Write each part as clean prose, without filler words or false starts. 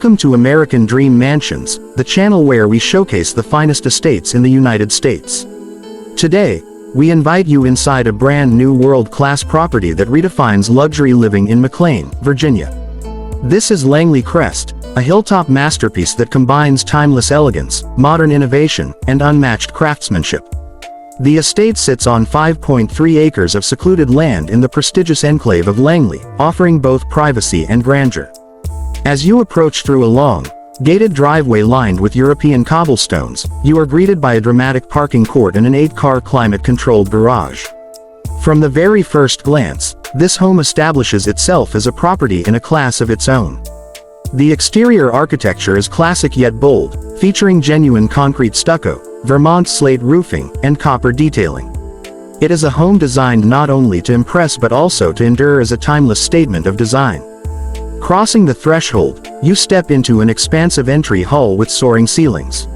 Welcome to American Dream Mansions, the channel where we showcase the finest estates in the United States. Today, we invite you inside a brand new world-class property that redefines luxury living in McLean, Virginia. This is Langley Crest, a hilltop masterpiece that combines timeless elegance, modern innovation, and unmatched craftsmanship. The estate sits on 5.3 acres of secluded land in the prestigious enclave of Langley, offering both privacy and grandeur. As you approach through a long, gated driveway lined with European cobblestones, you are greeted by a dramatic parking court and an 8-car climate-controlled garage. From the very first glance, this home establishes itself as a property in a class of its own. The exterior architecture is classic yet bold, featuring genuine concrete stucco, Vermont slate roofing, and copper detailing. It is a home designed not only to impress but also to endure as a timeless statement of design. Crossing the threshold, you step into an expansive entry hall with soaring ceilings.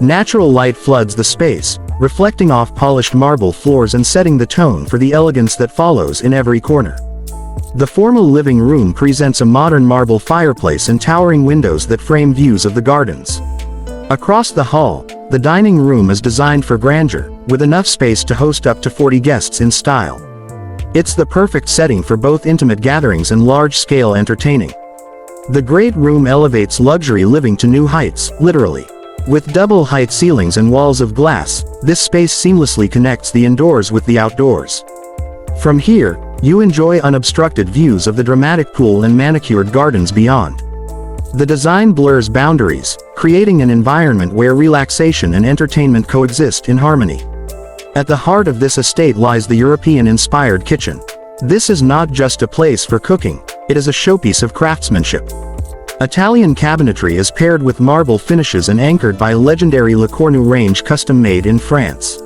Natural light floods the space, reflecting off polished marble floors and setting the tone for the elegance that follows in every corner. The formal living room presents a modern marble fireplace and towering windows that frame views of the gardens. Across the hall, the dining room is designed for grandeur, with enough space to host up to 40 guests in style. It's the perfect setting for both intimate gatherings and large-scale entertaining. The great room elevates luxury living to new heights, literally. With double-height ceilings and walls of glass, this space seamlessly connects the indoors with the outdoors. From here, you enjoy unobstructed views of the dramatic pool and manicured gardens beyond. The design blurs boundaries, creating an environment where relaxation and entertainment coexist in harmony. At the heart of this estate lies the European-inspired kitchen. This is not just a place for cooking, it is a showpiece of craftsmanship. Italian cabinetry is paired with marble finishes and anchored by a legendary Le Cornu range custom-made in France.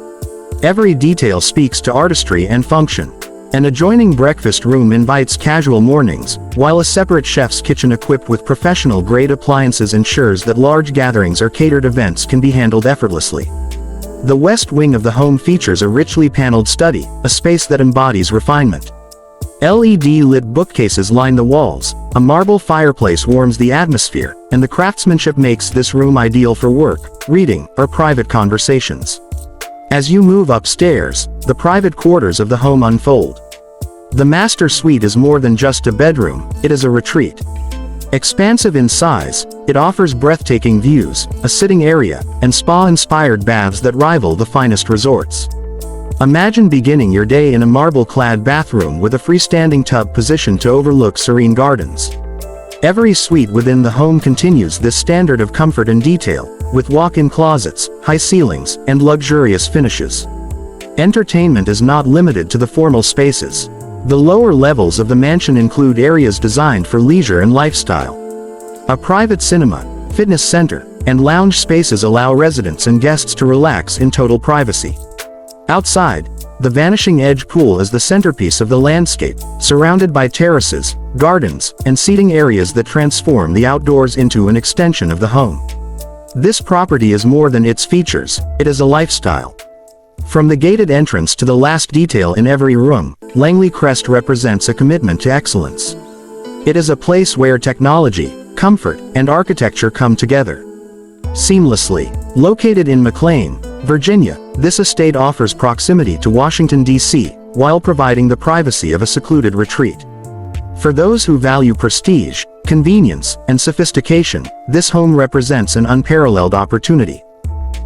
Every detail speaks to artistry and function. An adjoining breakfast room invites casual mornings, while a separate chef's kitchen equipped with professional-grade appliances ensures that large gatherings or catered events can be handled effortlessly. The west wing of the home features a richly paneled study, a space that embodies refinement. LED-lit bookcases line the walls, a marble fireplace warms the atmosphere, and the craftsmanship makes this room ideal for work, reading, or private conversations. As you move upstairs, the private quarters of the home unfold. The master suite is more than just a bedroom, it is a retreat. Expansive in size, it offers breathtaking views, a sitting area, and spa-inspired baths that rival the finest resorts. Imagine beginning your day in a marble-clad bathroom with a freestanding tub positioned to overlook serene gardens. Every suite within the home continues this standard of comfort and detail, with walk-in closets, high ceilings, and luxurious finishes. Entertainment is not limited to the formal spaces. The lower levels of the mansion include areas designed for leisure and lifestyle. A private cinema, fitness center, and lounge spaces allow residents and guests to relax in total privacy. Outside, the Vanishing Edge pool is the centerpiece of the landscape, surrounded by terraces, gardens, and seating areas that transform the outdoors into an extension of the home. This property is more than its features, it is a lifestyle. From the gated entrance to the last detail in every room, Langley Crest represents a commitment to excellence. It is a place where technology, comfort, and architecture come together seamlessly. Located in McLean, Virginia, this estate offers proximity to Washington, D.C., while providing the privacy of a secluded retreat. For those who value prestige, convenience, and sophistication, this home represents an unparalleled opportunity.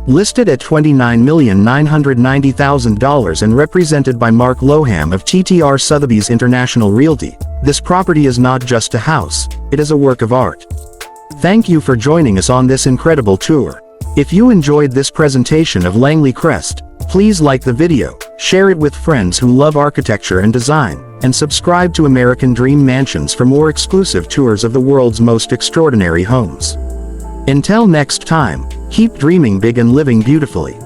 Listed at $29,990,000 and represented by Mark Loham of TTR Sotheby's International Realty, this property is not just a house, it is a work of art. Thank you for joining us on this incredible tour. If you enjoyed this presentation of Langley Crest, please like the video, share it with friends who love architecture and design, and subscribe to American Dream Mansions for more exclusive tours of the world's most extraordinary homes. Until next time, keep dreaming big and living beautifully.